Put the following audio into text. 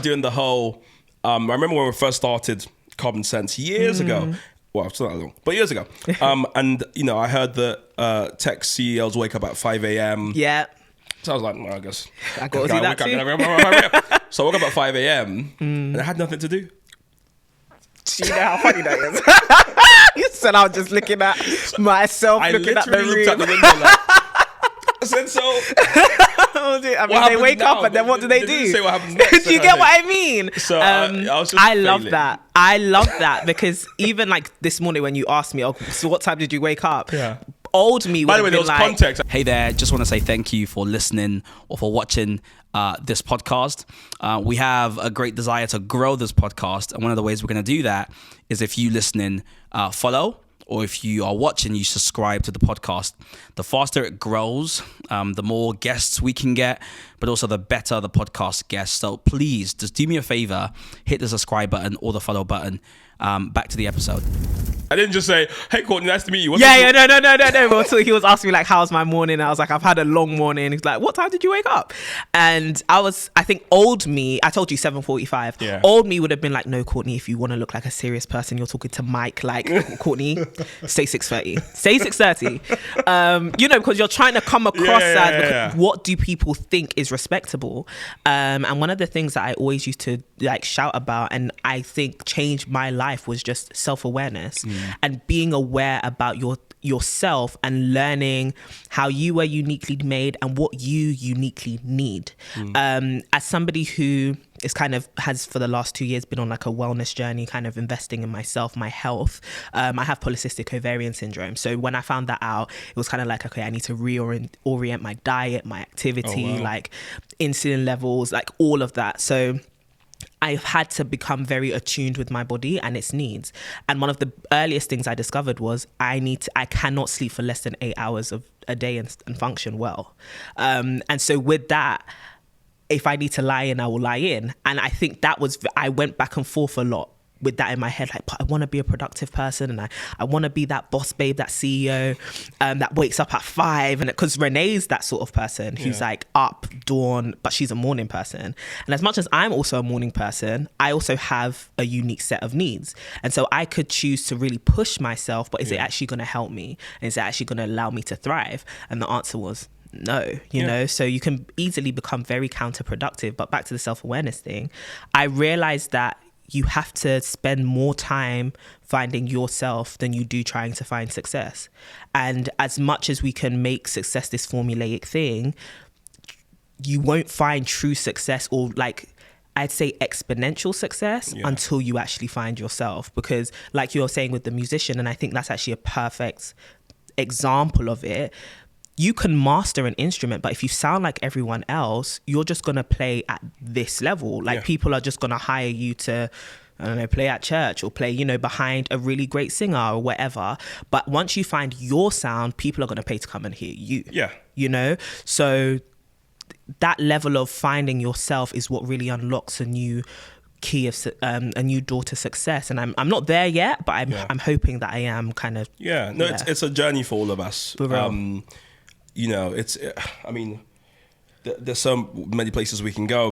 doing the whole, I remember when we first started Common Sense years ago. Well, it's not that long, but years ago. And, I heard that tech CEOs wake up at 5 a.m. Yeah. So I was like, well, I guess I got to do that too. So I woke up at 5 a.m. and I had nothing to do. You know how funny that is? You said I was just looking at myself, looking at the room. Looked out the window like, I said so. I mean, they wake up and then what do they do? Say what happens next, do you get what I mean? So I love that. I love that because even like this morning when you asked me, oh, so what time did you wake up? Yeah. Old me would By the way, there was context. Hey there, just want to say thank you for listening or for watching this podcast. We have a great desire to grow this podcast, and one of the ways we're going to do that is if you listening follow, or if you are watching, you subscribe to the podcast. The faster it grows, the more guests we can get, but also the better the podcast gets. So please, just do me a favor, hit the subscribe button or the follow button. Back to the episode. I didn't just say, hey, Courtney, nice to meet you. No. So he was asking me like, how's my morning? I was like, I've had a long morning. He's like, what time did you wake up? And I think old me, I told you 7:45. Yeah. Old me would have been like, no, Courtney, if you want to look like a serious person, you're talking to Mike, like, Courtney, say 6:30. Say 6:30. Because you're trying to come across as what do people think is respectable? And one of the things that I always used to like shout about, and I think changed my life, was just self-awareness and being aware about yourself and learning how you were uniquely made and what you uniquely need. As somebody who is has for the last 2 years been on like a wellness journey, kind of investing in myself, my health. I have polycystic ovarian syndrome. So when I found that out, it was kind of like, okay, I need to reorient my diet, my activity, like insulin levels, like all of that. So I've had to become very attuned with my body and its needs. And one of the earliest things I discovered was I cannot sleep for less than 8 hours of a day and function well. And so with that, if I need to lie in, I will lie in. And I think I went back and forth a lot with that in my head, like, but I want to be a productive person and I want to be that boss babe, that CEO that wakes up at 5. And because Renee's that sort of person who's like up, dawn, but she's a morning person. And as much as I'm also a morning person, I also have a unique set of needs. And so I could choose to really push myself, but is it actually going to help me? And is it actually going to allow me to thrive? And the answer was no, you know, so you can easily become very counterproductive. But back to the self-awareness thing, I realized that you have to spend more time finding yourself than you do trying to find success. And as much as we can make success this formulaic thing, you won't find true success, or like I'd say exponential success, until you actually find yourself. Because like you're saying with the musician, and I think that's actually a perfect example of it, you can master an instrument, but if you sound like everyone else, you're just going to play at this level. Like people are just going to hire you to, I don't know, play at church or play, behind a really great singer or whatever. But once you find your sound, people are going to pay to come and hear you. Yeah. So that level of finding yourself is what really unlocks a new key of a new door to success. And I'm not there yet, but I'm hoping that I am kind of. Yeah, no, it's a journey for all of us. There's so many places we can go.